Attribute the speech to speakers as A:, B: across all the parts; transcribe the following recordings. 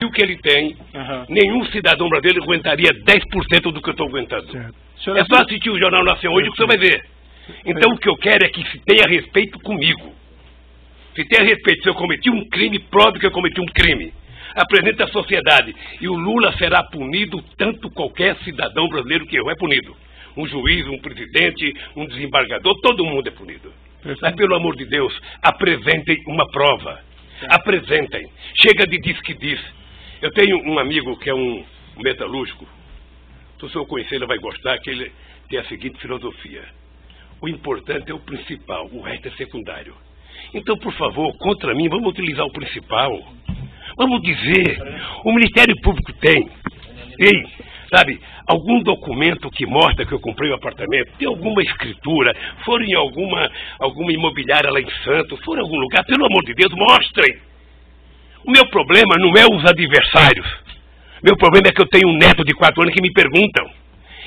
A: o que ele tem, nenhum cidadão brasileiro aguentaria 10% do que eu estou aguentando. É só assistir o Jornal Nacional hoje que você vai ver. Então o que eu quero é que se tenha respeito comigo. Se tenha respeito, se eu cometi um crime, prove que eu cometi um crime. Apresente à sociedade. E o Lula será punido tanto qualquer cidadão brasileiro que errou é punido. Um juiz, um presidente, um desembargador, todo mundo é punido. Mas pelo amor de Deus, apresentem uma prova. Apresentem. Chega de diz que diz. Eu tenho um amigo que é um metalúrgico. Se o senhor conhecer, ele vai gostar, que ele tem a seguinte filosofia. O importante é o principal, o resto é secundário. Então, por favor, contra mim, vamos utilizar o principal. Vamos dizer, o Ministério Público tem, sabe, algum documento que mostra que eu comprei o apartamento, tem alguma escritura, foram em alguma imobiliária lá em Santos, foram em algum lugar, pelo amor de Deus, mostrem. O meu problema não é os adversários. Meu problema é que eu tenho um neto de 4 anos que me perguntam.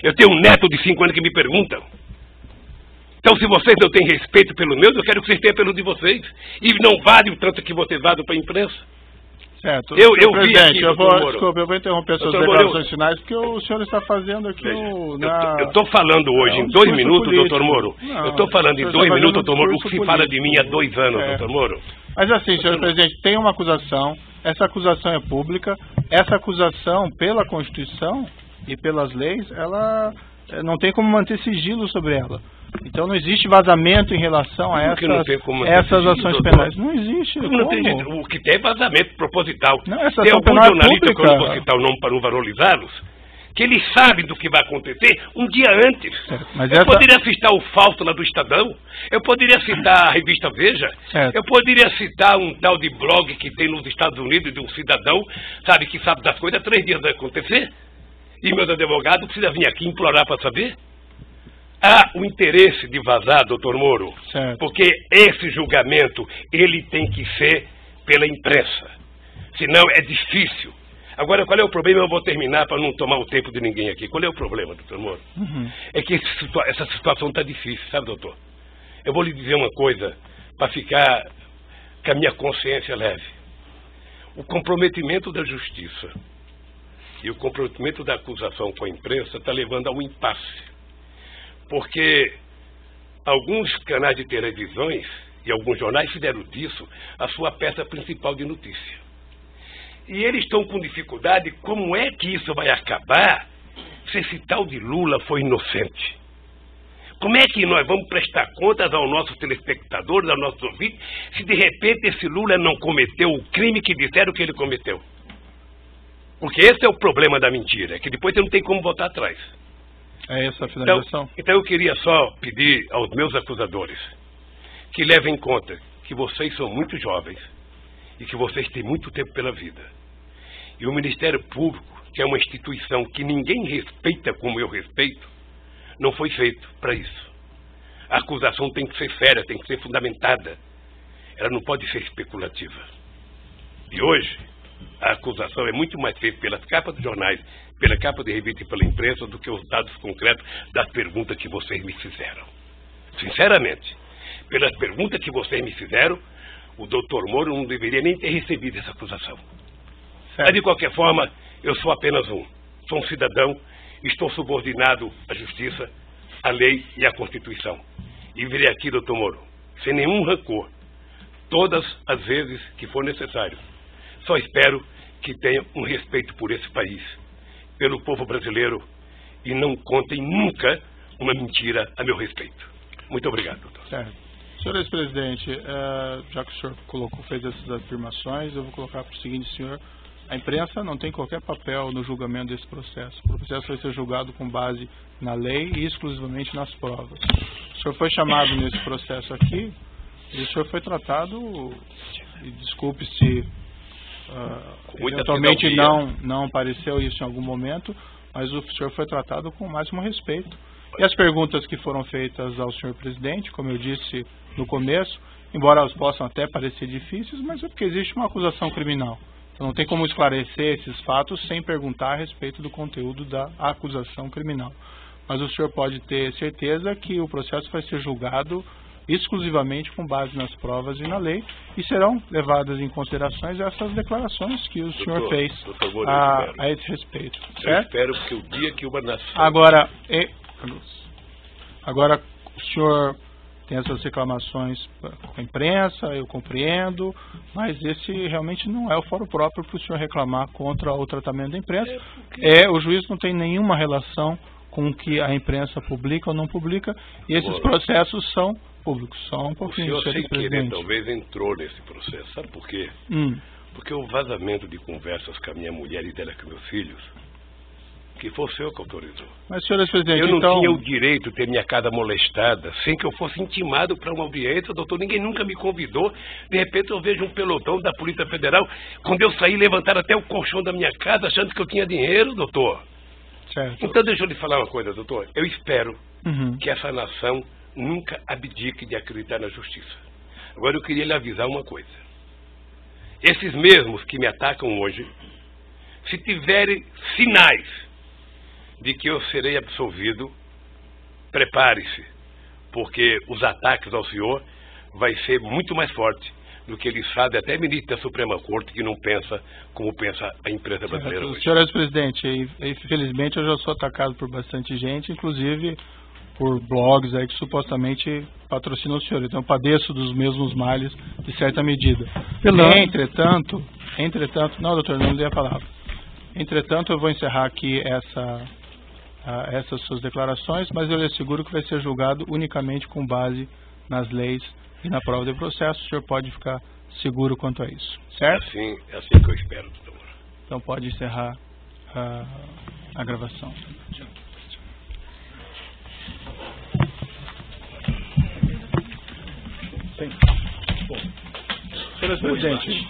A: Eu tenho um neto de 5 anos que me perguntam. Então, se vocês não têm respeito pelo meu, eu quero que vocês tenham pelo de vocês. E não vale o tanto que vocês vadam para a imprensa.
B: Certo.
A: Eu
B: vi aqui,
A: desculpa,
B: eu vou interromper suas declarações finais, porque o senhor está fazendo aqui
A: eu estou falando hoje em 2 minutos, político. Doutor Moro. Eu estou falando em 2 minutos, doutor Moro, o que se fala de mim há 2 anos, doutor Moro.
B: Mas assim, senhor presidente, tem uma acusação, essa acusação é pública, essa acusação, pela Constituição e pelas leis, ela não tem como manter sigilo sobre ela. Então não existe vazamento em relação a essas ações penais. Não existe.
A: Não tem, o que tem é vazamento proposital.
B: Não,
A: tem algum jornalista, quando eu vou citar o nome para não valorizá-los, que eles sabem do que vai acontecer um dia antes. Eu poderia citar o Fausto lá do Estadão, eu poderia citar a revista Veja, eu poderia citar um tal de blog que tem nos Estados Unidos de um cidadão, sabe, que sabe das coisas 3 dias vai acontecer, e meus advogados precisam vir aqui implorar para saber. Há o interesse de vazar, doutor Moro, porque esse julgamento, ele tem que ser pela imprensa. Senão é difícil. Agora, qual é o problema? Eu vou terminar para não tomar o tempo de ninguém aqui. Qual é o problema, doutor Moro? É que essa situação está difícil, sabe, doutor? Eu vou lhe dizer uma coisa, para ficar com a minha consciência leve. O comprometimento da justiça e o comprometimento da acusação com a imprensa está levando a um impasse. Porque alguns canais de televisões e alguns jornais fizeram disso a sua peça principal de notícia. E eles estão com dificuldade, como é que isso vai acabar se esse tal de Lula foi inocente? Como é que nós vamos prestar contas aos nossos telespectadores, aos nossos ouvintes, se de repente esse Lula não cometeu o crime que disseram que ele cometeu? Porque esse é o problema da mentira, que depois você não tem como voltar atrás.
B: É essa a finalização?
A: Então eu queria só pedir aos meus acusadores que levem em conta que vocês são muito jovens e que vocês têm muito tempo pela vida. E o Ministério Público, que é uma instituição que ninguém respeita como eu respeito, não foi feito para isso. A acusação tem que ser séria, tem que ser fundamentada. Ela não pode ser especulativa. E hoje, a acusação é muito mais feita pelas capas dos jornais, pela capa de revista e pela imprensa, do que os dados concretos das perguntas que vocês me fizeram. Sinceramente, pelas perguntas que vocês me fizeram, o doutor Moro não deveria nem ter recebido essa acusação. Mas, de qualquer forma, eu sou apenas sou um cidadão, estou subordinado à justiça, à lei e à Constituição. E virei aqui, doutor Moro, sem nenhum rancor, todas as vezes que for necessário. Só espero que tenha um respeito por esse país, pelo povo brasileiro, e não contem nunca uma mentira a meu respeito. Muito obrigado, doutor.
B: Certo. Senhor ex-presidente, já que o senhor fez essas afirmações, eu vou colocar para o seguinte, senhor: a imprensa não tem qualquer papel no julgamento desse processo. O processo vai ser julgado com base na lei e exclusivamente nas provas. O senhor foi chamado nesse processo aqui e o senhor foi tratado, e desculpe se eventualmente não apareceu isso em algum momento, mas o senhor foi tratado com o máximo respeito. E as perguntas que foram feitas ao senhor presidente, como eu disse no começo, embora elas possam até parecer difíceis, mas é porque existe uma acusação criminal. Então não tem como esclarecer esses fatos sem perguntar a respeito do conteúdo da acusação criminal. Mas o senhor pode ter certeza que o processo vai ser julgado exclusivamente com base nas provas e na lei, e serão levadas em considerações essas declarações que o senhor fez a esse respeito. Certo?
A: Eu espero que o dia que uma nação...
B: Agora, o senhor tem essas reclamações com a imprensa, eu compreendo, mas esse realmente não é o fórum próprio para o senhor reclamar contra o tratamento da imprensa. O juiz não tem nenhuma relação com o que a imprensa publica ou não publica, e esses processos são públicos. Só um pouquinho,
A: o senhor, sem querer, talvez entrou nesse processo. Sabe por quê? Porque o vazamento de conversas com a minha mulher e dela com meus filhos, que foi o senhor que autorizou.
B: Mas, senhor presidente,
A: eu não tinha o direito de ter minha casa molestada sem que eu fosse intimado para uma audiência, doutor. Ninguém nunca me convidou. De repente eu vejo um pelotão da Polícia Federal. Quando eu saí, levantaram até o colchão da minha casa, achando que eu tinha dinheiro, doutor.
B: Certo.
A: Então deixa eu lhe falar uma coisa, doutor. Eu espero que essa nação nunca abdique de acreditar na justiça. Agora eu queria lhe avisar uma coisa. Esses mesmos que me atacam hoje, se tiverem sinais de que eu serei absolvido, prepare-se, porque os ataques ao senhor vai ser muito mais forte do que ele sabe, até ministro da Suprema Corte, que não pensa como pensa a imprensa brasileira hoje.
B: Senhor presidente, infelizmente eu já sou atacado por bastante gente, inclusive por blogs aí que supostamente patrocinam o senhor. Então eu padeço dos mesmos males de certa medida. Entretanto, não, doutor, não dei a palavra. Entretanto, eu vou encerrar aqui essas suas declarações, mas eu lhe asseguro que vai ser julgado unicamente com base nas leis e na prova de processo. O senhor pode ficar seguro quanto a isso, certo?
A: É assim que eu espero, doutor.
B: Então pode encerrar a gravação. Sim. Bom. Senhor presidente,